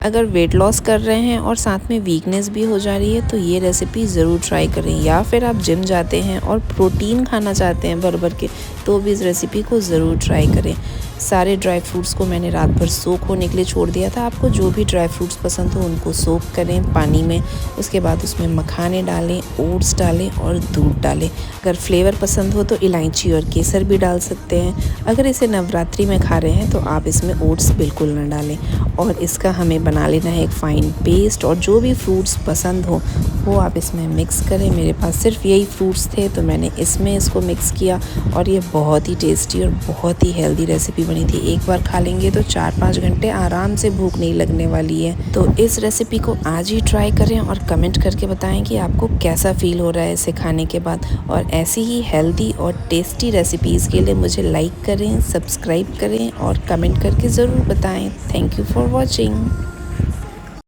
अगर weight loss कर रहे हैं और साथ में वीकनेस भी हो जा रही है तो ये रेसिपी ज़रूर ट्राई करें। या फिर आप जिम जाते हैं और प्रोटीन खाना चाहते हैं भर भर के, तो भी इस रेसिपी को ज़रूर ट्राई करें। सारे ड्राई फ्रूट्स को मैंने रात भर सोक होने के लिए छोड़ दिया था। आपको जो भी ड्राई फ्रूट्स पसंद हो उनको सोक करें पानी में। उसके बाद उसमें मखाने डालें, ओट्स डालें और दूध डालें। अगर फ्लेवर पसंद हो तो इलायची और केसर भी डाल सकते हैं। अगर इसे नवरात्रि में खा रहे हैं तो आप इसमें ओट्स बिल्कुल ना डालें। और इसका हमें बना लेना है एक फ़ाइन पेस्ट, और जो भी फ्रूट्स पसंद हो वो आप इसमें मिक्स करें। मेरे पास सिर्फ यही फ्रूट्स थे तो मैंने इसमें इसको मिक्स किया, और ये बहुत ही टेस्टी और बहुत ही हेल्दी रेसिपी बनी थी। एक बार खा लेंगे तो 4-5 घंटे आराम से भूख नहीं लगने वाली है। तो इस रेसिपी को आज ही ट्राई करें और कमेंट करके बताएं कि आपको कैसा फील हो रहा है इसे खाने के बाद। और ऐसी ही हेल्दी और टेस्टी रेसिपीज़ के लिए मुझे लाइक करें, सब्सक्राइब करें और कमेंट करके ज़रूर बताएं। Thank you for watching.